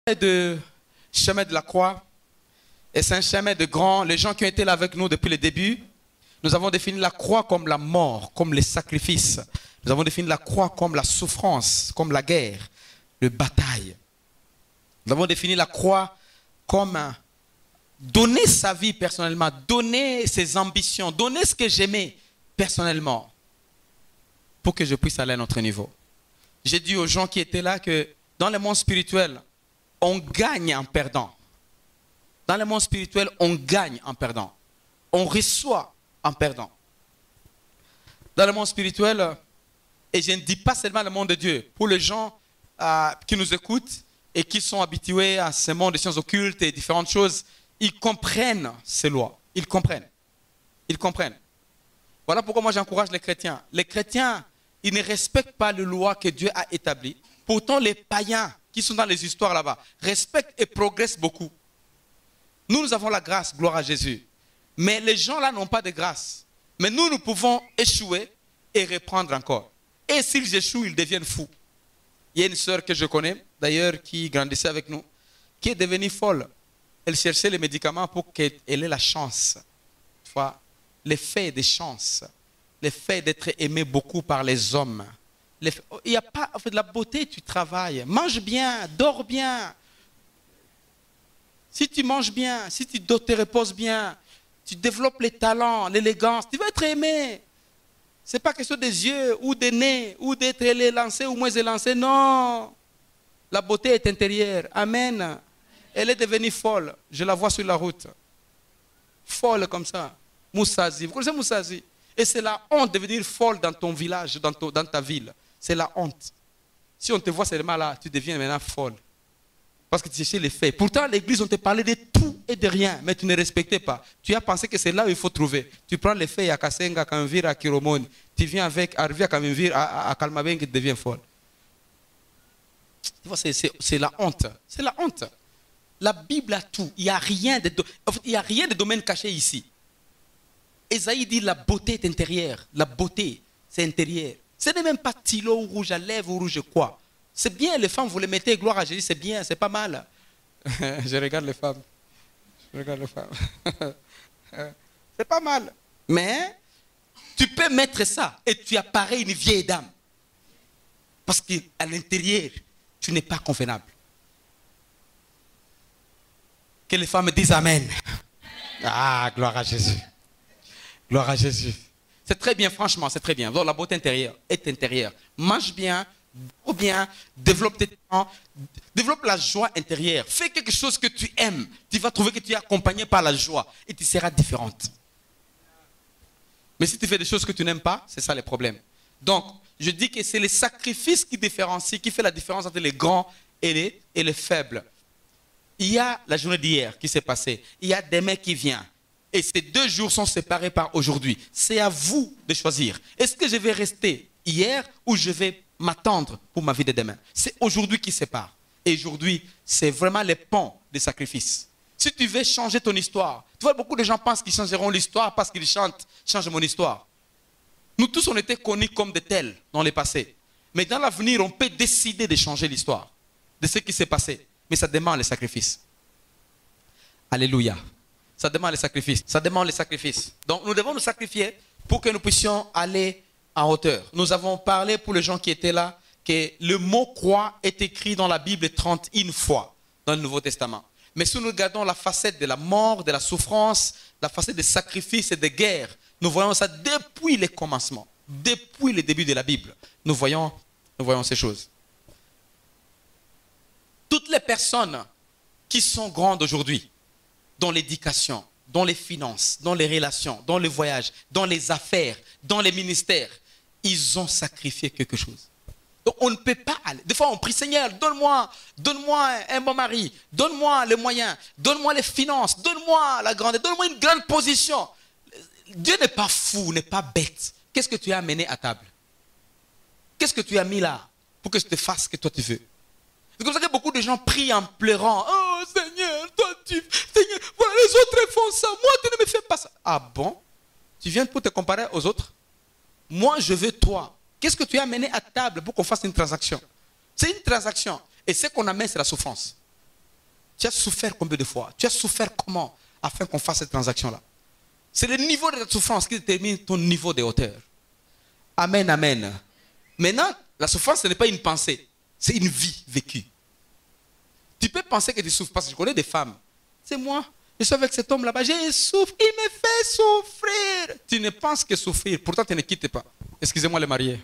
De chemin de la croix, et c'est un chemin de grand. Les gens qui ont été là avec nous depuis le début, nous avons défini la croix comme la mort, comme les sacrifices. Nous avons défini la croix comme la souffrance, comme la guerre, la bataille. Nous avons défini la croix comme donner sa vie personnellement, donner ses ambitions, donner ce que j'aimais personnellement pour que je puisse aller à notre niveau. J'ai dit aux gens qui étaient là que dans le monde spirituel, on gagne en perdant. Dans le monde spirituel, on gagne en perdant. On reçoit en perdant. Dans le monde spirituel, et je ne dis pas seulement le monde de Dieu, pour les gens qui nous écoutent et qui sont habitués à ce monde des sciences occultes et différentes choses, ils comprennent ces lois. Ils comprennent. Ils comprennent. Voilà pourquoi moi j'encourage les chrétiens. Les chrétiens, ils ne respectent pas les lois que Dieu a établies. Pourtant, les païens qui sont dans les histoires là-bas respectent et progressent beaucoup. Nous avons la grâce, gloire à Jésus. Mais les gens là n'ont pas de grâce. Mais nous pouvons échouer et reprendre encore. Et s'ils échouent, ils deviennent fous. Il y a une sœur que je connais, d'ailleurs, qui grandissait avec nous, qui est devenue folle. Elle cherchait les médicaments pour qu'elle ait la chance. Tu vois, l'effet des chances, l'effet d'être aimé beaucoup par les hommes. Il n'y a pas, en fait, de la beauté, tu travailles. Mange bien, dors bien. Si tu manges bien, si tu te reposes bien, tu développes les talents, l'élégance, tu vas être aimé. Ce n'est pas question des yeux ou des nez ou d'être lancé ou moins élancé. Non. La beauté est intérieure. Amen. Elle est devenue folle. Je la vois sur la route. Folle comme ça. Moussazi. Vous connaissez Moussazi? Et c'est la honte de devenir folle dans ton village, dans ta ville. C'est la honte. Si on te voit seulement là, tu deviens maintenant folle. Parce que tu cherches les faits. Pourtant, à l'église, on te parlait de tout et de rien, mais tu ne respectais pas. Tu as pensé que c'est là où il faut trouver. Tu prends les faits à Kasenga, à Kamvira, à Kiromoni. Tu viens avec Arvi à Kamvira, à Kalmabeng, et tu deviens folle. Tu vois, c'est la honte. C'est la honte. La Bible a tout. Il n'y a rien de domaine caché ici. Esaïe dit la beauté est intérieure. La beauté, c'est intérieur. Ce n'est même pas stylo ou rouge à lèvres ou rouge quoi. C'est bien, les femmes, vous les mettez, gloire à Jésus, c'est bien, c'est pas mal. Je regarde les femmes. Je regarde les femmes. C'est pas mal. Mais tu peux mettre ça et tu apparais une vieille dame. Parce qu'à l'intérieur, tu n'es pas convenable. Que les femmes disent Amen. Ah, gloire à Jésus. Gloire à Jésus. C'est très bien, franchement, c'est très bien. Donc, la beauté intérieure est intérieure. Mange bien, dors bien, développe tes talents, développe la joie intérieure. Fais quelque chose que tu aimes. Tu vas trouver que tu es accompagné par la joie et tu seras différente. Mais si tu fais des choses que tu n'aimes pas, c'est ça le problème. Donc, je dis que c'est les sacrifices qui différencient, qui fait la différence entre les grands et les faibles. Il y a la journée d'hier qui s'est passée. Il y a demain qui vient. Et ces 2 jours sont séparés par aujourd'hui. C'est à vous de choisir. Est-ce que je vais rester hier ou je vais m'attendre pour ma vie de demain? C'est aujourd'hui qui sépare. Et aujourd'hui, c'est vraiment les ponts des sacrifices. Si tu veux changer ton histoire, tu vois, beaucoup de gens pensent qu'ils changeront l'histoire parce qu'ils chantent « Change mon histoire ». Nous tous, on était connus comme de tels dans le passé. Mais dans l'avenir, on peut décider de changer l'histoire de ce qui s'est passé. Mais ça demande les sacrifices. Alléluia. Ça demande les sacrifices. Ça demande les sacrifices. Donc nous devons nous sacrifier pour que nous puissions aller en hauteur. Nous avons parlé pour les gens qui étaient là que le mot croix est écrit dans la Bible 31 fois dans le Nouveau Testament. Mais si nous regardons la facette de la mort, de la souffrance, la facette des sacrifices et des guerres, nous voyons ça depuis les commencements, depuis le début de la Bible. Nous voyons ces choses. Toutes les personnes qui sont grandes aujourd'hui, dans l'éducation, dans les finances, dans les relations, dans les voyages, dans les affaires, dans les ministères, ils ont sacrifié quelque chose. Donc on ne peut pas aller. Des fois on prie, Seigneur, donne-moi un bon mari, donne-moi les moyens, donne-moi les finances, donne-moi la grandeur, donne-moi une grande position. Dieu n'est pas fou, n'est pas bête. Qu'est-ce que tu as amené à table? Qu'est-ce que tu as mis là pour que je te fasse ce que toi tu veux? C'est comme ça que beaucoup de gens prient en pleurant. Oh Seigneur, Seigneur, voilà, les autres font ça. Moi, tu ne me fais pas ça. Ah bon? Tu viens pour te comparer aux autres? Moi, je veux toi. Qu'est-ce que tu as amené à table pour qu'on fasse une transaction? C'est une transaction. Et ce qu'on amène, c'est la souffrance. Tu as souffert combien de fois? Tu as souffert comment afin qu'on fasse cette transaction-là? C'est le niveau de la souffrance qui détermine ton niveau de hauteur. Amen, amen. Maintenant, la souffrance, ce n'est pas une pensée, c'est une vie vécue. Tu peux penser que tu souffres parce que je connais des femmes. C'est moi, je suis avec cet homme là-bas, je souffre, il me fait souffrir. Tu ne penses que souffrir, pourtant tu ne quittes pas. Excusez-moi les mariés.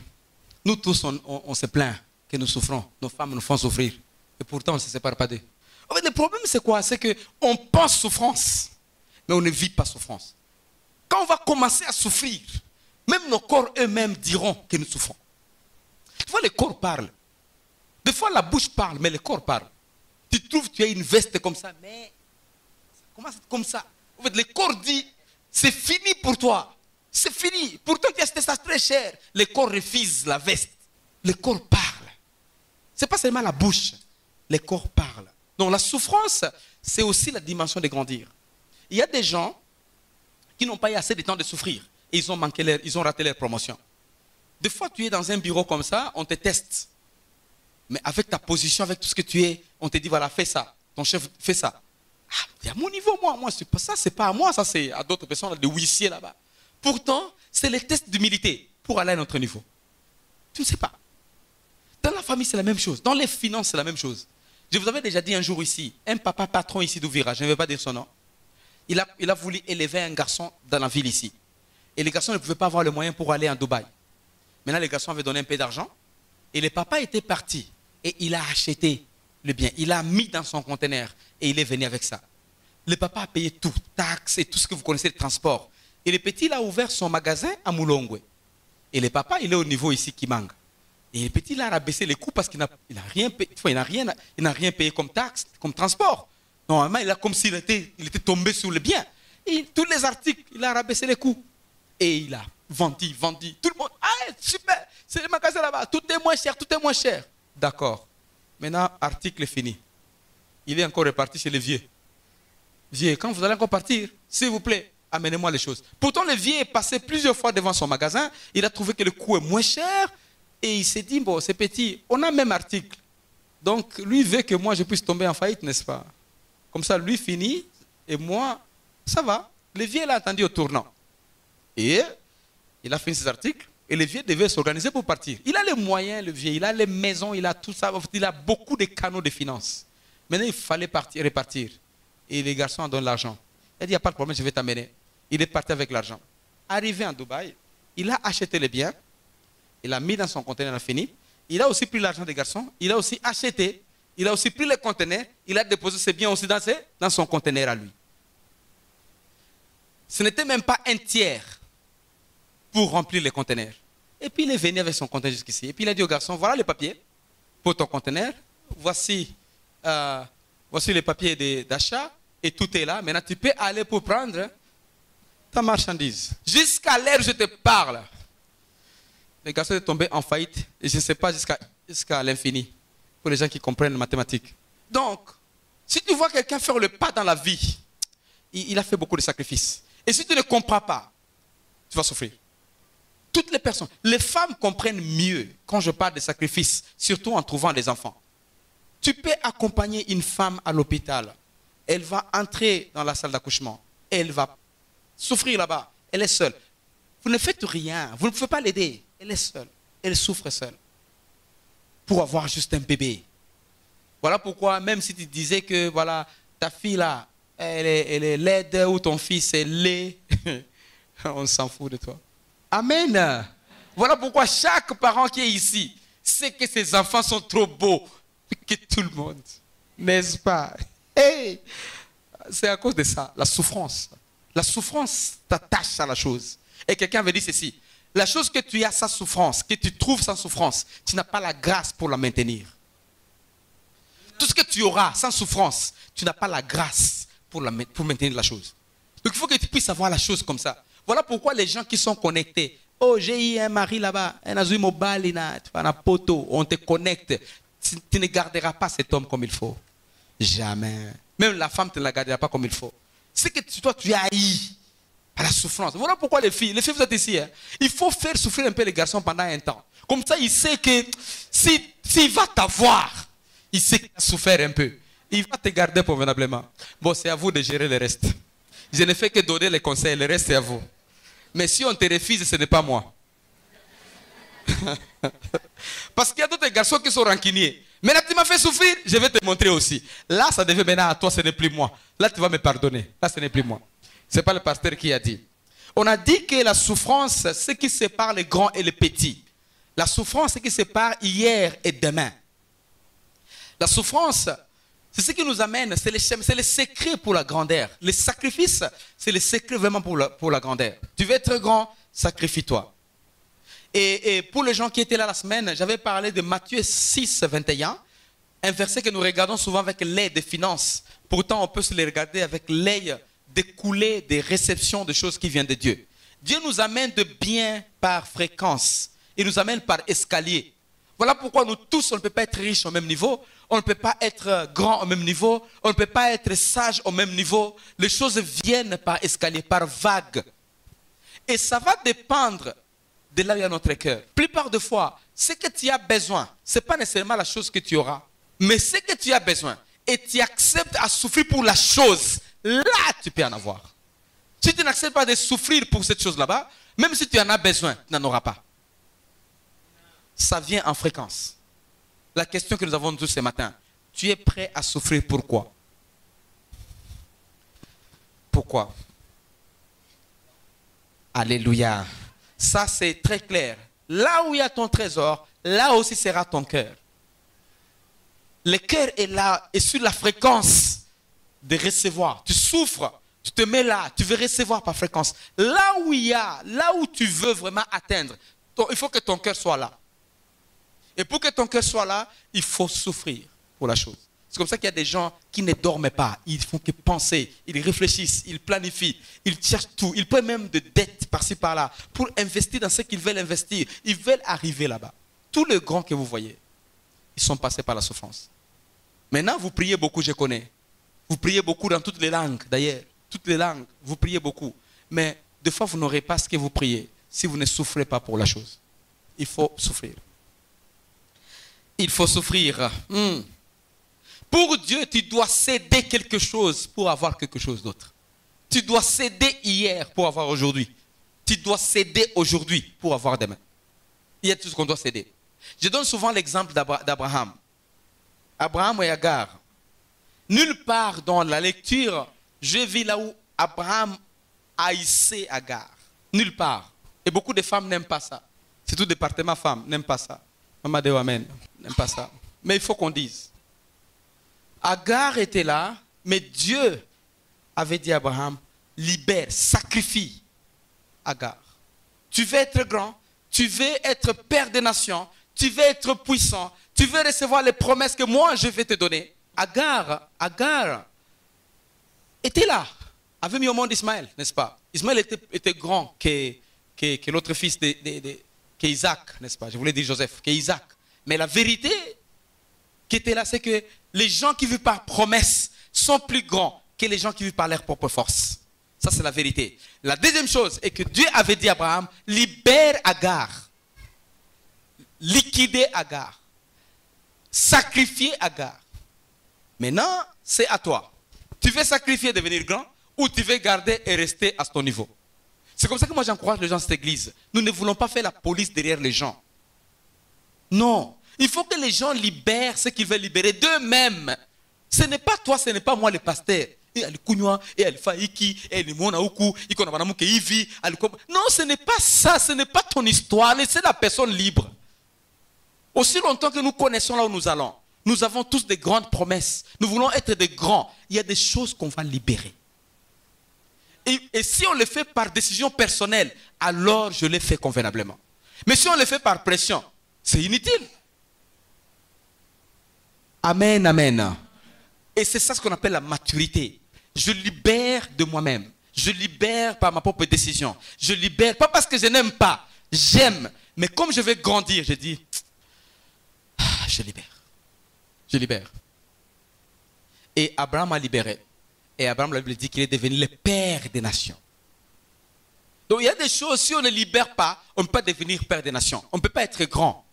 Nous tous, on se plaint que nous souffrons. Nos femmes nous font souffrir. Et pourtant, on ne se sépare pas d'eux. En fait, le problème, c'est quoi? C'est qu'on pense souffrance, mais on ne vit pas souffrance. Quand on va commencer à souffrir, même nos corps eux-mêmes diront que nous souffrons. Tu vois, le corps parle. Des fois, la bouche parle, mais le corps parle. Tu trouves que tu as une veste comme ça, mais ça commence comme ça. En fait, le corps dit, c'est fini pour toi. C'est fini. Pourtant, tu as acheté ça très cher. Le corps refuse la veste. Le corps parle. Ce n'est pas seulement la bouche. Le corps parle. Donc, la souffrance, c'est aussi la dimension de grandir. Il y a des gens qui n'ont pas eu assez de temps de souffrir. Et ils ont raté leur promotion. Des fois, tu es dans un bureau comme ça, on te teste. Mais avec ta position, avec tout ce que tu es, on te dit, voilà, fais ça. Ton chef fait ça. Ah, c'est à mon niveau, moi, c'est pas ça, c'est pas à moi, ça c'est à d'autres personnes, des huissiers là-bas. Pourtant, c'est le test d'humilité pour aller à notre niveau. Tu ne sais pas. Dans la famille, c'est la même chose. Dans les finances, c'est la même chose. Je vous avais déjà dit un jour ici, un papa patron ici d'Ouvira, je ne vais pas dire son nom, il a voulu élever un garçon dans la ville ici. Et le garçon ne pouvait pas avoir le moyen pour aller en Dubaï. Maintenant, le garçon avait donné un peu d'argent. Et le papa était parti. Et il a acheté le bien. Il l'a mis dans son conteneur. Et il est venu avec ça. Le papa a payé tout, taxes et tout ce que vous connaissez de transport. Et le petit, il a ouvert son magasin à Moulongwe. Et le papa, il est au niveau ici qui manque. Et le petit, il a rabaissé les coûts parce qu'il n'a rien payé. Il n'a rien payé comme taxe, comme transport. Normalement, il a comme s'il était tombé sur le bien. Et tous les articles, il a rabaissé les coûts. Et il a vendu. Tout le monde, ah, super, c'est le magasin là-bas, tout est moins cher, D'accord. Maintenant, article est fini. Il est encore reparti chez le vieux. Vieux, quand vous allez encore partir, s'il vous plaît, amenez-moi les choses. Pourtant, le vieux est passé plusieurs fois devant son magasin. Il a trouvé que le coût est moins cher. Et il s'est dit, bon, c'est petit, on a le même article. Donc, lui veut que moi, je puisse tomber en faillite, n'est-ce pas? Comme ça, lui finit, et moi, ça va. Le vieux l'a attendu au tournant. Et il a fini ses articles et le vieux devait s'organiser pour partir. Il a les moyens, le vieux, il a les maisons, il a tout ça, il a beaucoup de canaux de finances. Maintenant, il fallait repartir. Et les garçons ont donné l'argent. Il a dit, il n'y a pas de problème, je vais t'amener. Il est parti avec l'argent. Arrivé en Dubaï, il a acheté les biens, il a mis dans son conteneur, il a fini. Il a aussi pris l'argent des garçons, il a aussi acheté, il a aussi pris les conteneurs, il a déposé ses biens aussi dans son conteneur à lui. Ce n'était même pas un tiers pour remplir les conteneurs. Et puis il est venu avec son conteneur jusqu'ici. Et puis il a dit au garçon, voilà les papiers pour ton conteneur. Voici les papiers d'achat. Et tout est là. Maintenant tu peux aller pour prendre ta marchandise. Jusqu'à l'heure où je te parle. Le garçon est tombé en faillite. Et je ne sais pas jusqu'à l'infini. Pour les gens qui comprennent les mathématiques. Donc, si tu vois quelqu'un faire le pas dans la vie, il a fait beaucoup de sacrifices. Et si tu ne comprends pas, tu vas souffrir. Toutes les personnes, les femmes comprennent mieux quand je parle de sacrifices, surtout en trouvant des enfants. Tu peux accompagner une femme à l'hôpital. Elle va entrer dans la salle d'accouchement. Elle va souffrir là-bas. Elle est seule. Vous ne faites rien. Vous ne pouvez pas l'aider. Elle est seule. Elle souffre seule. Pour avoir juste un bébé. Voilà pourquoi, même si tu disais que voilà, ta fille là, elle est laide ou ton fils est laid, on s'en fout de toi. Amen. Voilà pourquoi chaque parent qui est ici sait que ses enfants sont trop beaux que tout le monde. N'est-ce pas? Hey, c'est à cause de ça, la souffrance. La souffrance t'attache à la chose. Et quelqu'un avait dit ceci. La chose que tu as sans souffrance, que tu trouves sans souffrance, tu n'as pas la grâce pour la maintenir. Tout ce que tu auras sans souffrance, tu n'as pas la grâce pour maintenir la chose. Donc il faut que tu puisses avoir la chose comme ça. Voilà pourquoi les gens qui sont connectés, oh j'ai eu un mari là-bas, on te connecte, tu ne garderas pas cet homme comme il faut. Jamais. Même la femme, tu ne la garderas pas comme il faut. C'est que toi tu as eu à la souffrance. Voilà pourquoi les filles vous êtes ici, hein, il faut faire souffrir un peu les garçons pendant un temps. Comme ça il sait que s'il va t'avoir, il sait qu'il a souffert un peu. Il va te garder convenablement. Bon, c'est à vous de gérer le reste. Je ne fais que donner les conseils, le reste c'est à vous. Mais si on te refuse, ce n'est pas moi. Parce qu'il y a d'autres garçons qui sont rancuniers. Maintenant, tu m'as fait souffrir, je vais te montrer aussi. Là, ça devient maintenant à toi, ce n'est plus moi. Là, tu vas me pardonner. Là, ce n'est plus moi. Ce n'est pas le pasteur qui a dit. On a dit que la souffrance, c'est ce qui sépare les grands et les petits. La souffrance, c'est ce qui sépare hier et demain. La souffrance, c'est ce qui nous amène, c'est le secret pour la grandeur. Le sacrifice, c'est le secret vraiment pour la grandeur. Tu veux être grand, sacrifie-toi. Et pour les gens qui étaient là la semaine, j'avais parlé de Matthieu 6, 21, un verset que nous regardons souvent avec l'œil des finances. Pourtant, on peut se les regarder avec l'œil des coulées, des réceptions de choses qui viennent de Dieu. Dieu nous amène de bien par fréquence. Il nous amène par escalier. Voilà pourquoi nous tous, on ne peut pas être riches au même niveau. On ne peut pas être grand au même niveau. On ne peut pas être sage au même niveau. Les choses viennent par escalier, par vague. Et ça va dépendre de là où il y a notre cœur. La plupart des fois, ce que tu as besoin, ce n'est pas nécessairement la chose que tu auras. Mais ce que tu as besoin, et tu acceptes à souffrir pour la chose, là tu peux en avoir. Si tu n'acceptes pas de souffrir pour cette chose là-bas, même si tu en as besoin, tu n'en auras pas. Ça vient en fréquence. La question que nous avons tous ce matin, tu es prêt à souffrir pourquoi? Pourquoi? Alléluia. Ça c'est très clair. Là où il y a ton trésor, là aussi sera ton cœur. Le cœur est là, est sur la fréquence de recevoir. Tu souffres, tu te mets là, tu veux recevoir par fréquence. Là où il y a, là où tu veux vraiment atteindre, il faut que ton cœur soit là. Et pour que ton cœur soit là, il faut souffrir pour la chose. C'est comme ça qu'il y a des gens qui ne dorment pas. Ils font que penser, ils réfléchissent, ils planifient, ils cherchent tout. Ils prennent même de dettes par-ci par-là pour investir dans ce qu'ils veulent investir. Ils veulent arriver là-bas. Tous les grands que vous voyez, ils sont passés par la souffrance. Maintenant, vous priez beaucoup, je connais. Vous priez beaucoup dans toutes les langues, d'ailleurs. Toutes les langues, vous priez beaucoup. Mais des fois, vous n'aurez pas ce que vous priez si vous ne souffrez pas pour la chose. Il faut souffrir. Il faut souffrir. Pour Dieu, tu dois céder quelque chose pour avoir quelque chose d'autre. Tu dois céder hier pour avoir aujourd'hui. Tu dois céder aujourd'hui pour avoir demain. Il y a tout ce qu'on doit céder. Je donne souvent l'exemple d'Abraham. Abraham et Agar. Nulle part dans la lecture, je vis là où Abraham haïssait Agar. Nulle part. Et beaucoup de femmes n'aiment pas ça. C'est tout département femmes n'aiment pas ça. Maman de Amen n'aime pas ça. Mais il faut qu'on dise. Agar était là, mais Dieu avait dit à Abraham, libère, sacrifie Agar. Tu veux être grand, tu veux être père des nations, tu veux être puissant, tu veux recevoir les promesses que moi je vais te donner. Agar était là, avait mis au monde Ismaël, n'est-ce pas? Ismaël était grand que l'autre fils qu'Isaac, n'est-ce pas? Je voulais dire Joseph, qu'Isaac. Mais la vérité qui était là, c'est que les gens qui vivent par promesse sont plus grands que les gens qui vivent par leur propre force. Ça, c'est la vérité. La deuxième chose est que Dieu avait dit à Abraham, libère Agar, liquider Agar, sacrifier Agar. Maintenant, c'est à toi. Tu veux sacrifier, devenir grand, ou tu veux garder et rester à ton niveau? C'est comme ça que moi j'encourage les gens dans cette église. Nous ne voulons pas faire la police derrière les gens. Non. Il faut que les gens libèrent ce qu'ils veulent libérer d'eux-mêmes. Ce n'est pas toi, ce n'est pas moi le pasteur. Non, ce n'est pas ça, ce n'est pas ton histoire. Laissez la personne libre. Aussi longtemps que nous connaissons là où nous allons, nous avons tous des grandes promesses. Nous voulons être des grands. Il y a des choses qu'on va libérer. Et si on le fait par décision personnelle, alors je le fais convenablement. Mais si on le fait par pression, c'est inutile. Amen, amen. Et c'est ça ce qu'on appelle la maturité. Je libère de moi-même. Je libère par ma propre décision. Je libère, pas parce que je n'aime pas. J'aime. Mais comme je vais grandir, je dis, je libère. Je libère. Et Abraham a libéré. Et Abraham, la Bible dit qu'il est devenu le père des nations. Donc il y a des choses, si on ne libère pas, on ne peut pas devenir père des nations. On ne peut pas être grand.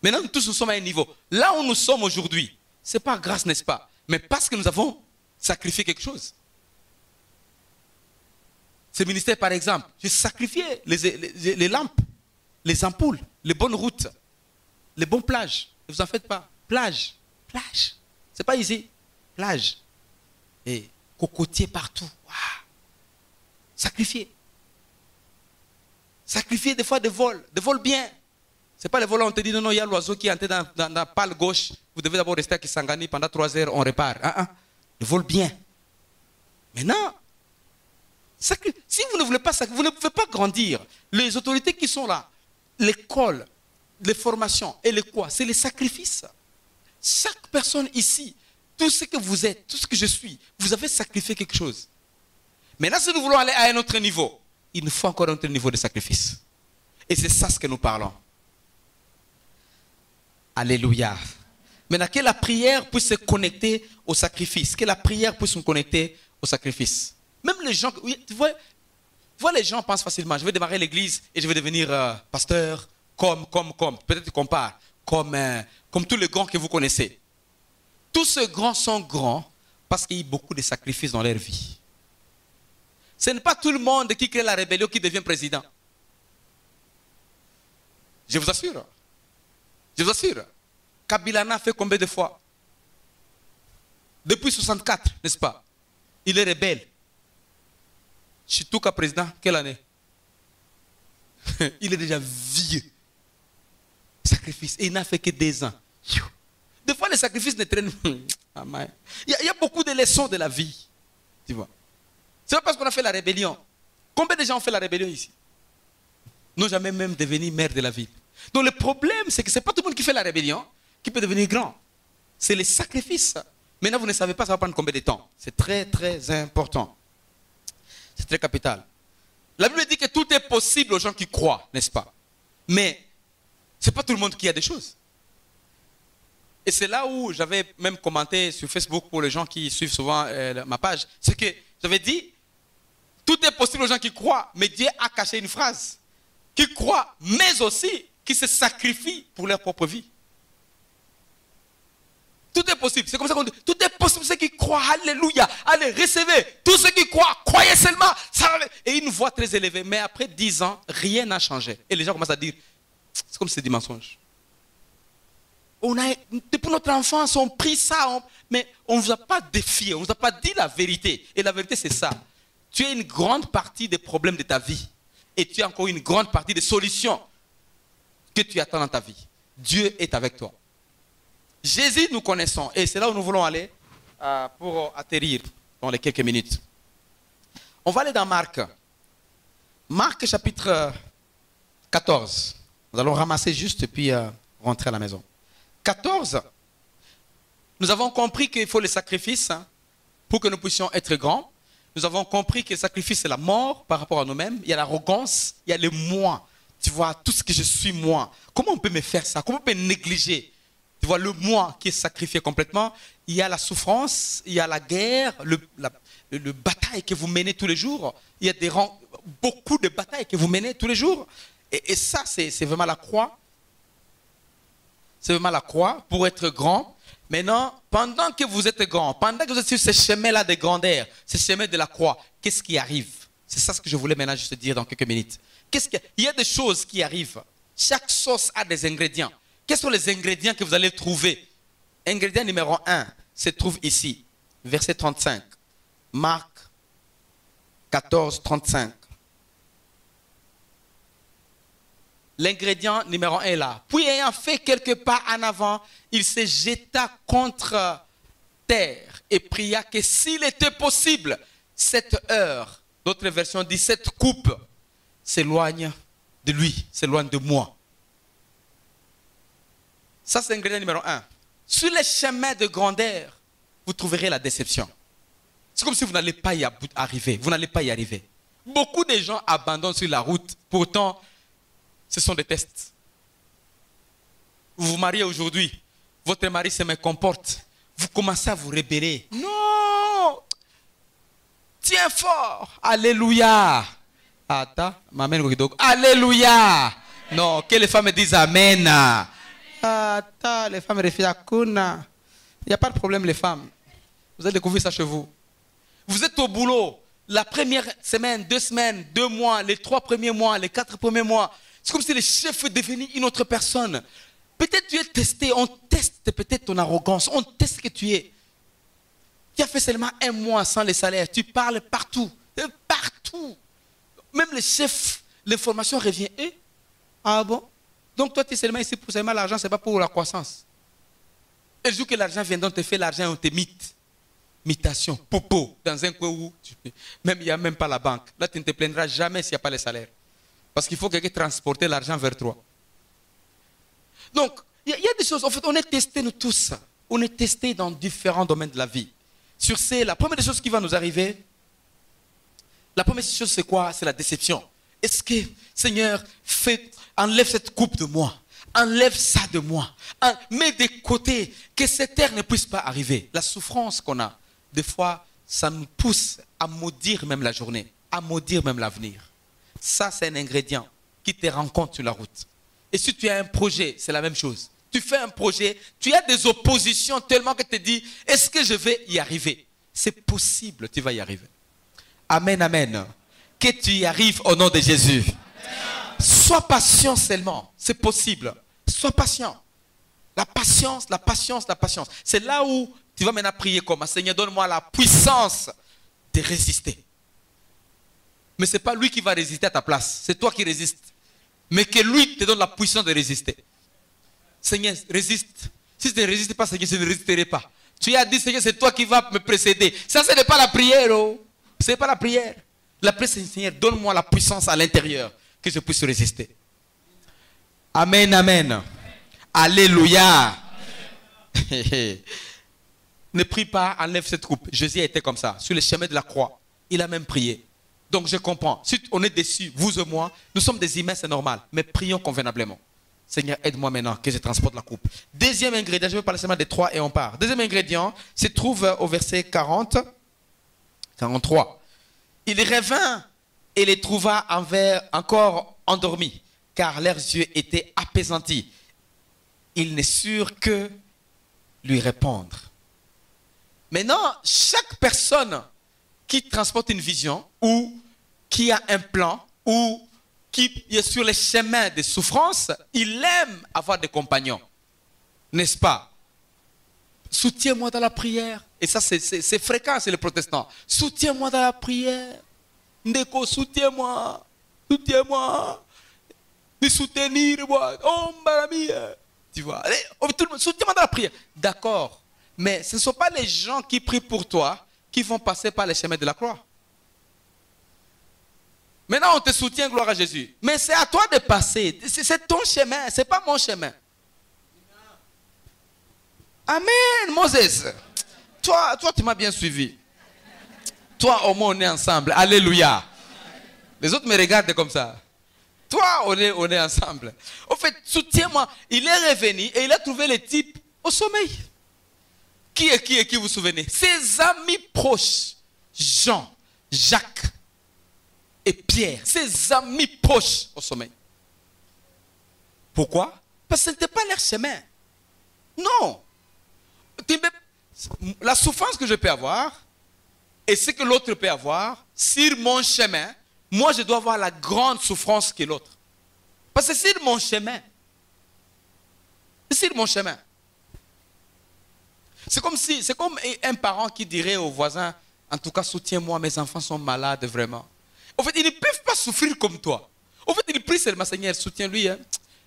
Maintenant, nous tous nous sommes à un niveau. Là où nous sommes aujourd'hui, c'est par grâce, n'est-ce pas? Mais parce que nous avons sacrifié quelque chose. Ce ministère, par exemple, j'ai sacrifié les lampes, les ampoules, les bonnes routes, les bonnes plages. Ne vous en faites pas. Plage. Plage. C'est pas ici. Plage. Et cocotiers partout. Wow. Sacrifier. Sacrifier des fois des vols bien. Ce n'est pas les vols, on te dit non, non, il y a l'oiseau qui est entré dans la pale gauche. Vous devez d'abord rester à Kisangani pendant 3 heures, on répare. Le vol bien. Maintenant, si vous ne voulez pas sacrifier, vous ne pouvez pas grandir. Les autorités qui sont là, l'école, les formations et les quoi, c'est les sacrifices. Chaque personne ici, tout ce que vous êtes, tout ce que je suis, vous avez sacrifié quelque chose. Maintenant, si nous voulons aller à un autre niveau, il nous faut encore un autre niveau de sacrifice. Et c'est ça ce que nous parlons. Alléluia. Maintenant, que la prière puisse se connecter au sacrifice. Que la prière puisse se connecter au sacrifice. Même les gens, tu vois les gens pensent facilement, je vais démarrer l'église et je vais devenir pasteur, peut-être qu'on parle, comme tous les grands que vous connaissez. Tous ces grands sont grands parce qu'il y a beaucoup de sacrifices dans leur vie. Ce n'est pas tout le monde qui crée la rébellion qui devient président. Je vous assure. Je vous assure. Kabila a fait combien de fois? Depuis 64, n'est-ce pas? Il est rebelle. Chitouka président, quelle année? Il est déjà vieux. Sacrifice. Et il n'a fait que 2 ans. Des fois, les sacrifices ne traînent pas. Il y a beaucoup de leçons de la vie. Tu vois. C'est pas parce qu'on a fait la rébellion. Combien de gens ont fait la rébellion ici? N'ont jamais même devenu maire de la ville. Donc le problème, c'est que ce n'est pas tout le monde qui fait la rébellion qui peut devenir grand. C'est les sacrifices. Maintenant, vous ne savez pas, ça va prendre combien de temps. C'est très, très important. C'est très capital. La Bible dit que tout est possible aux gens qui croient, n'est-ce pas? Mais ce n'est pas tout le monde qui a des choses. Et c'est là où j'avais même commenté sur Facebook pour les gens qui suivent souvent ma page. C'est que j'avais dit, tout est possible aux gens qui croient, mais Dieu a caché une phrase. Qui croient, mais aussi qui se sacrifient pour leur propre vie. Tout est possible. C'est comme ça qu'on dit. Tout est possible. Ceux qui croient, alléluia. Allez, recevez. Tous ceux qui croient, croyez seulement. Et une voix très élevée. Mais après 10 ans, rien n'a changé. Et les gens commencent à dire, c'est comme si c'était du mensonge. Depuis notre enfance, on prie ça. Mais on ne vous a pas défié. On ne vous a pas dit la vérité. Et la vérité, c'est ça. Tu as une grande partie des problèmes de ta vie. Et tu as encore une grande partie des solutions que tu attends dans ta vie. Dieu est avec toi. Jésus, nous connaissons. Et c'est là où nous voulons aller pour atterrir dans les quelques minutes. On va aller dans Marc. Marc chapitre 14. Nous allons ramasser juste et puis rentrer à la maison. 14. Nous avons compris qu'il faut le sacrifice pour que nous puissions être grands. Nous avons compris que le sacrifice, c'est la mort par rapport à nous-mêmes. Il y a l'arrogance, il y a le moi. Tu vois, tout ce que je suis moi. Comment on peut me faire ça? Comment on peut négliger? Tu vois, le moi qui est sacrifié complètement. Il y a la souffrance, il y a la guerre, le bataille que vous menez tous les jours. Il y a beaucoup de batailles que vous menez tous les jours. Et ça, c'est vraiment la croix. C'est vraiment la croix pour être grand. Maintenant, pendant que vous êtes grand, pendant que vous êtes sur ce chemin-là de grandeur, ce chemin de la croix, qu'est-ce qui arrive? C'est ça ce que je voulais maintenant juste dire dans quelques minutes. Il y a des choses qui arrivent. Chaque sauce a des ingrédients. Quels sont les ingrédients que vous allez trouver? Ingrédient numéro 1 se trouve ici, verset 35. Marc 14, 35. L'ingrédient numéro 1 est là. Puis ayant fait quelques pas en avant, il se jeta contre terre et pria que s'il était possible, cette heure, d'autres versions disent cette coupe, s'éloigne de lui, s'éloigne de moi. Ça, c'est l'ingrédient numéro 1. Sur les chemins de grandeur, vous trouverez la déception. C'est comme si vous n'allez pas y arriver. Vous n'allez pas y arriver. Beaucoup de gens abandonnent sur la route. Pourtant, ce sont des tests. Vous vous mariez aujourd'hui. Votre mari se comporte. Vous commencez à vous rebeller. Non! Tiens fort. Alléluia. Alléluia. Non, que les femmes disent Amen. Les femmes refusent à Kuna. Il n'y a pas de problème, les femmes. Vous allez découvrir ça chez vous. Vous êtes au boulot, la première semaine, 2 semaines, 2 mois, les 3 premiers mois, les 4 premiers mois. C'est comme si le chef est devenu une autre personne. Peut-être tu es testé, on teste peut-être ton arrogance, on teste ce que tu es. Tu as fait seulement 1 mois sans les salaires, tu parles partout, partout. Même le chef, l'information revient. Eh? Ah bon? Donc toi tu es seulement ici pour seulement l'argent, ce n'est pas pour la croissance. Et le jour que l'argent vient, on te fait l'argent, on te mythe. Mitation, popo, dans un coin où même il n'y a même pas la banque. Là tu ne te plaindras jamais s'il n'y a pas les salaires. Parce qu'il faut quelqu'un transporter l'argent vers toi. Donc, il y a des choses, en fait, on est testés nous tous. On est testés dans différents domaines de la vie. Sur ces, la première des choses qui va nous arriver, la première chose c'est quoi? C'est la déception. Est-ce que, Seigneur, enlève cette coupe de moi. Enlève ça de moi. Mets de côté, que cette terre ne puisse pas arriver. La souffrance qu'on a, des fois, ça nous pousse à maudire même la journée, à maudire même l'avenir. Ça, c'est un ingrédient qui te rencontre sur la route. Et si tu as un projet, c'est la même chose. Tu fais un projet, tu as des oppositions tellement que tu te dis, est-ce que je vais y arriver? C'est possible, tu vas y arriver. Amen, amen. Que tu y arrives au nom de Jésus. Sois patient seulement, c'est possible. Sois patient. La patience, la patience, la patience. C'est là où tu vas maintenant prier comme Seigneur, donne-moi la puissance de résister. Mais ce n'est pas lui qui va résister à ta place. C'est toi qui résistes. Mais que lui te donne la puissance de résister. Seigneur, résiste. Si tu ne résistes pas, Seigneur, je ne résisterai pas. Tu as dit, Seigneur, c'est toi qui vas me précéder. Ça, ce n'est pas la prière. Oh. Ce n'est pas la prière. La prière, c'est Seigneur, donne-moi la puissance à l'intérieur que je puisse résister. Amen, amen. Alléluia. Ne prie pas, enlève cette coupe. Jésus a été comme ça, sur le chemin de la croix. Il a même prié. Donc je comprends. Si on est déçus, vous et moi, nous sommes des humains, c'est normal. Mais prions convenablement. Seigneur, aide-moi maintenant que je transporte la coupe. Deuxième ingrédient, je vais parler seulement des 3 et on part. Deuxième ingrédient se trouve au verset 43. Il revint et les trouva encore endormis, car leurs yeux étaient apaisantis. Ils ne surent que lui répondre. Maintenant, chaque personne qui transporte une vision ou qui a un plan ou qui est sur le chemin de souffrance, il aime avoir des compagnons. N'est-ce pas? Soutiens-moi dans la prière. Et ça, c'est fréquent, c'est les protestants. Soutiens-moi dans la prière. Ndeko, soutiens-moi. Soutiens-moi. Me soutenir, moi. Oh, mamie. Tu vois? Allez, tout le monde, soutiens-moi dans la prière. D'accord. Mais ce ne sont pas les gens qui prient pour toi qui vont passer par les chemins de la croix. Maintenant, on te soutient, gloire à Jésus. Mais c'est à toi de passer. C'est ton chemin, ce n'est pas mon chemin. Amen, Moses. Toi, tu m'as bien suivi. Toi, au moins, on est ensemble. Alléluia. Les autres me regardent comme ça. Toi, on est ensemble. En fait, soutiens-moi. Il est revenu et il a trouvé les types au sommeil. Qui vous vous souvenez? Ses amis proches, Jean, Jacques et Pierre, ses amis proches au sommeil. Pourquoi? Parce que ce n'était pas leur chemin. Non. La souffrance que je peux avoir et ce que l'autre peut avoir, sur mon chemin, moi je dois avoir la grande souffrance que l'autre. Parce que c'est sur mon chemin. C'est sur mon chemin. C'est comme un parent qui dirait au voisin, en tout cas soutiens-moi, mes enfants sont malades vraiment. En fait, ils ne peuvent pas souffrir comme toi. En fait, ils prient seulement, Seigneur, soutiens-lui. Hein.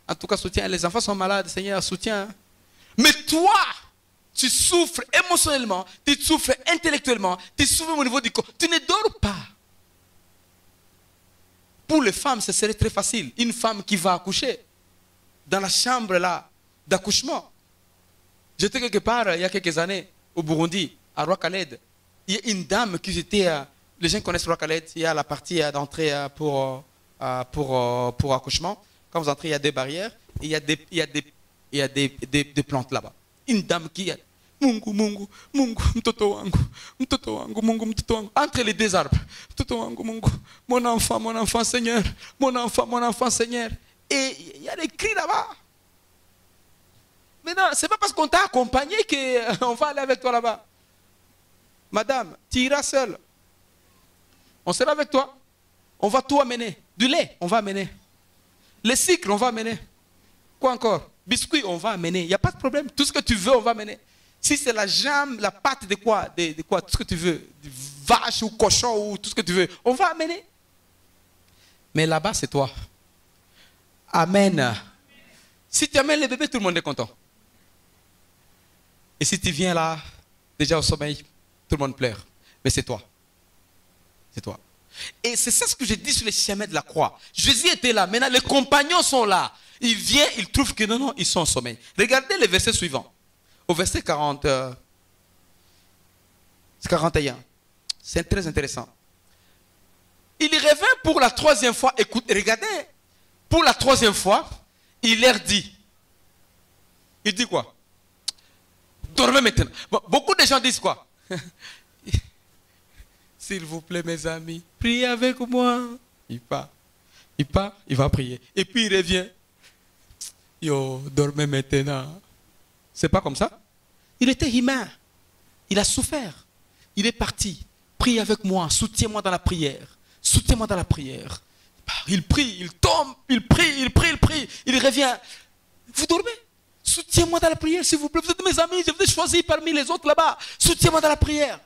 En tout cas, soutiens, les enfants sont malades, Seigneur, soutiens. Mais toi, tu souffres émotionnellement, tu souffres intellectuellement, tu souffres au niveau du corps. Tu ne dors pas. Pour les femmes, ce serait très facile. Une femme qui va accoucher dans la chambre là d'accouchement. J'étais quelque part il y a quelques années au Burundi, à Roi-Khaled. Il y a une dame qui était, les gens connaissent Roi-Khaled, il y a la partie d'entrée pour accouchement. Quand vous entrez, il y a des barrières et il y a des plantes là-bas. Une dame qui a Mungu, Mungu, Mungu, mtoto wangu, Mungu, mtoto wangu. Entre les deux arbres. Mtoto wangu, Mungu, mon enfant, Seigneur, mon enfant, Seigneur. Et il y a des cris là-bas. Maintenant, ce n'est pas parce qu'on t'a accompagné qu'on va aller avec toi là-bas. Madame, tu iras seule. On sera avec toi. On va tout amener. Du lait, on va amener. Les sucres, on va amener. Quoi encore? Biscuits, on va amener. Il n'y a pas de problème. Tout ce que tu veux, on va amener. Si c'est la jambe, la pâte de quoi? De quoi? Tout ce que tu veux. De vache ou cochon ou tout ce que tu veux. On va amener. Mais là-bas, c'est toi. Amen. Si tu amènes les bébés, tout le monde est content. Et si tu viens là, déjà au sommeil, tout le monde pleure. Mais c'est toi. C'est toi. Et c'est ça ce que j'ai dit sur les chemins de la croix. Jésus était là. Maintenant, les compagnons sont là. Ils viennent, ils trouvent que non, ils sont au sommeil. Regardez le verset suivant. Au verset 41. C'est très intéressant. Il revint pour la troisième fois. Écoute, regardez. Pour la troisième fois, il leur dit. Il dit quoi? Dormez maintenant. Bon, beaucoup de gens disent quoi? S'il vous plaît, mes amis, priez avec moi. Il part, il va prier. Et puis il revient. Yo, dormez maintenant. C'est pas comme ça. Il était humain. Il a souffert. Il est parti. Prie avec moi. Soutiens-moi dans la prière. Soutiens-moi dans la prière. Il prie, il tombe, il prie. Il revient. Vous dormez? Soutiens-moi dans la prière, s'il vous plaît. Vous êtes mes amis, je vous ai choisi parmi les autres là-bas. Soutiens-moi dans la prière.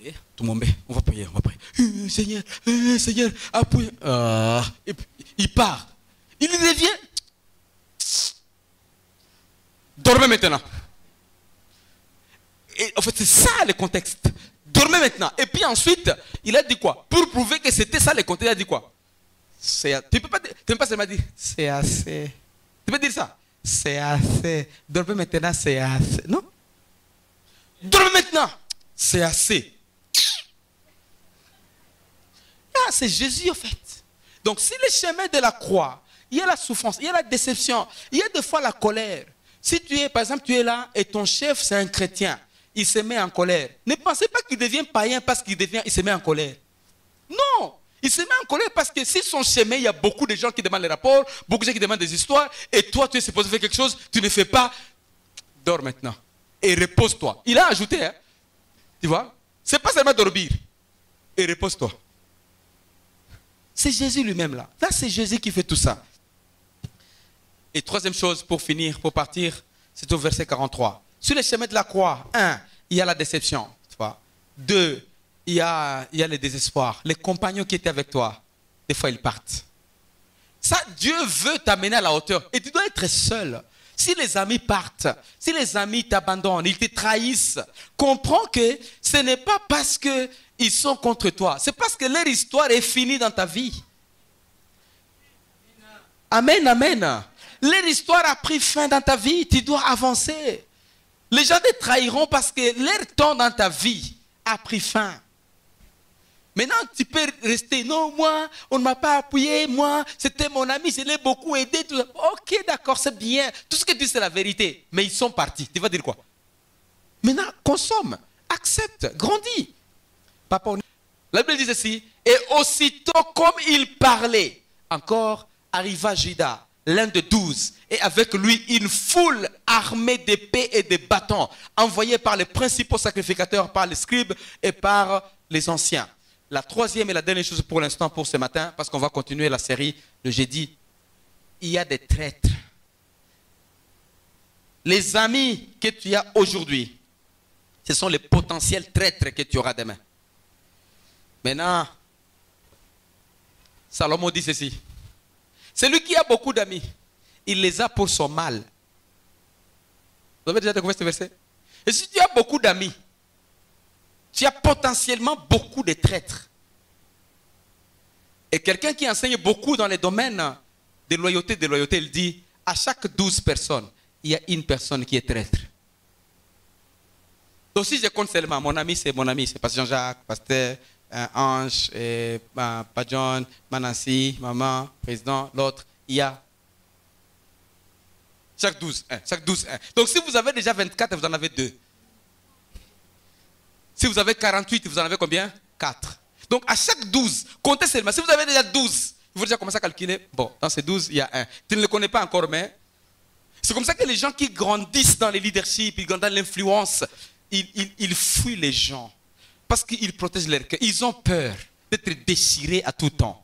Et tout le monde, on va prier, Seigneur, appuie. Et puis, il part. Il revient. Dormez maintenant. Et en fait, c'est ça le contexte. Dormez maintenant. Et puis ensuite, il a dit quoi? Pour prouver que c'était ça le contexte, il a dit quoi? Tu ne peux pas seulement dire, c'est assez. Tu peux dire ça? C'est assez. Dormez maintenant, c'est assez. Non? Dormez maintenant, c'est assez. Ah, c'est Jésus en fait. Donc si le chemin de la croix, il y a la souffrance, il y a la déception, il y a des fois la colère. Si tu es, par exemple, tu es là et ton chef c'est un chrétien, il se met en colère. Ne pensez pas qu'il devient païen parce qu'il se met en colère. Non, il se met en colère parce que si son chemin, il y a beaucoup de gens qui demandent les rapports, beaucoup de gens qui demandent des histoires, et toi tu es supposé faire quelque chose, tu ne fais pas. Dors maintenant et repose-toi. Il a ajouté, hein, tu vois, c'est pas seulement dormir et repose-toi. C'est Jésus lui-même là. Là, c'est Jésus qui fait tout ça. Et troisième chose, pour finir, pour partir, c'est au verset 43. Sur le chemin de la croix, 1, il y a la déception. 2, il y a le désespoir. Les compagnons qui étaient avec toi, des fois, ils partent. Ça, Dieu veut t'amener à la hauteur. Et tu dois être seul. Si les amis partent, si les amis t'abandonnent, ils te trahissent, comprends que ce n'est pas parce qu'ils sont contre toi. C'est parce que leur histoire est finie dans ta vie. Amen, amen. Leur histoire a pris fin dans ta vie. Tu dois avancer. Les gens te trahiront parce que leur temps dans ta vie a pris fin. Maintenant, tu peux rester. Non, moi, on ne m'a pas appuyé. Moi, c'était mon ami. Je l'ai beaucoup aidé. Tout ça. Ok, d'accord, c'est bien. Tout ce que tu dis, c'est la vérité. Mais ils sont partis. Tu vas dire quoi? Maintenant, consomme, accepte, grandis. Papa, la Bible dit ceci. Et aussitôt comme il parlait, encore arriva Judas, l'un de 12, et avec lui une foule armée d'épées et de bâtons, envoyée par les principaux sacrificateurs, par les scribes et par les anciens. La troisième et la dernière chose pour l'instant, pour ce matin, parce qu'on va continuer la série le jeudi, il y a des traîtres. Les amis que tu as aujourd'hui, ce sont les potentiels traîtres que tu auras demain. Maintenant, Salomon dit ceci. Celui qui a beaucoup d'amis, il les a pour son mal. Vous avez déjà découvert ce verset? Et si tu as beaucoup d'amis, tu as potentiellement beaucoup de traîtres. Et quelqu'un qui enseigne beaucoup dans les domaines de loyauté, il dit, à chaque 12 personnes, il y a une personne qui est traître. Donc si je compte seulement, mon ami, c'est Pasteur Jean-Jacques, Pasteur Ange, Pas John, Manassi, Maman, Président, l'autre, il y a chaque 12, un. Donc si vous avez déjà 24, vous en avez 2. Si vous avez 48, vous en avez combien? 4. Donc à chaque 12, comptez seulement. Si vous avez déjà 12, il faut déjà commencer à calculer. Bon, dans ces 12, il y a 1. Tu ne le connais pas encore, mais C'est comme ça que les gens qui grandissent dans les leaderships, ils grandissent dans l'influence, ils fuient les gens. Parce qu'ils protègent leur cœur. Ils ont peur d'être déchirés à tout temps.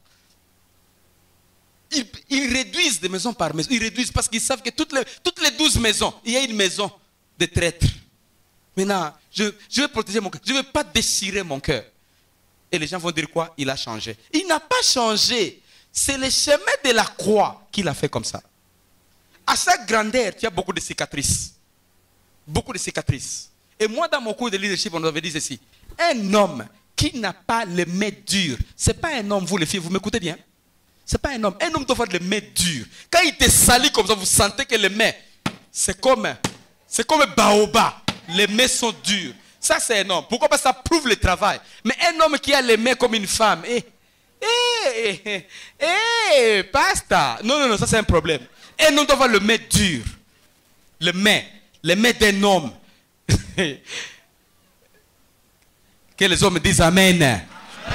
Ils réduisent de maison par maison. Ils réduisent parce qu'ils savent que toutes les 12 maisons, il y a une maison de traîtres. Maintenant, je vais protéger mon cœur. Je ne veux pas déchirer mon cœur. Et les gens vont dire quoi? Il a changé. Il n'a pas changé. C'est le chemin de la croix qu'il a fait comme ça. À sa grandeur, tu as beaucoup de cicatrices. Beaucoup de cicatrices. Et moi, dans mon cours de leadership, on avait dit ceci. Un homme qui n'a pas les mains dures, ce n'est pas un homme, vous les filles, vous m'écoutez bien? Ce n'est pas un homme. Un homme doit avoir les mains dures. Quand il te salit comme ça, vous sentez que les mains, c'est comme baobab. Les mains sont dures. Ça, c'est un homme. Pourquoi? Parce que ça prouve le travail. Mais un homme qui a les mains comme une femme, basta. Non, ça c'est un problème. Un homme doit avoir les mains dures. Les mains d'un homme. Que les hommes disent Amen.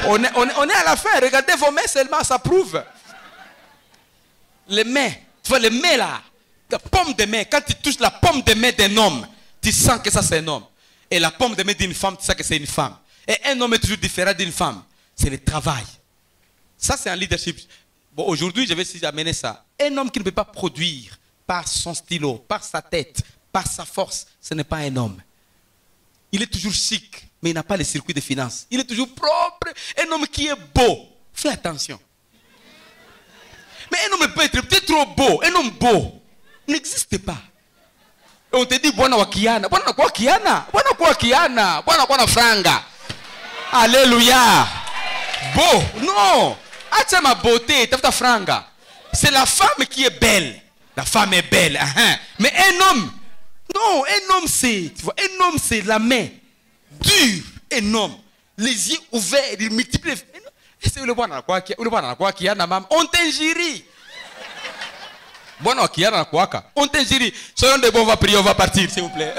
On est à la fin. Regardez vos mains seulement, ça prouve. Les mains. Tu vois, les mains là. La paume de main. Quand tu touches la paume de main d'un homme, tu sens que ça c'est un homme. Et la paume de main d'une femme, tu sais que c'est une femme. Et un homme est toujours différent d'une femme. C'est le travail. Ça c'est un leadership. Bon, aujourd'hui, je vais essayer d'amener ça. Un homme qui ne peut pas produire par son stylo, par sa tête, par sa force, ce n'est pas un homme. Il est toujours chic, mais il n'a pas le circuit de finances. Il est toujours propre. Un homme qui est beau. Fais attention. Mais un homme peut être peut-être trop beau. Un homme beau n'existe pas. Et on te dit, Bwana wakiana. Bwana kwa kiana. Bwana kwa kiana. Bwana kwa na franga. Alléluia. Beau. Non. Acha ma beauté. Tafuta franga. C'est la femme qui est belle. La femme est belle. Mais un homme. Non, un homme c'est. Tu vois, un homme c'est la main. Dure. Un homme. Les yeux ouverts. Il multiplie. C'est le Bwana kwa kiana, mam. On t'injurie. Bwana wakiana na kwaka. On t'injurie. Soyons des bons, on va prier, on va partir, s'il vous plaît.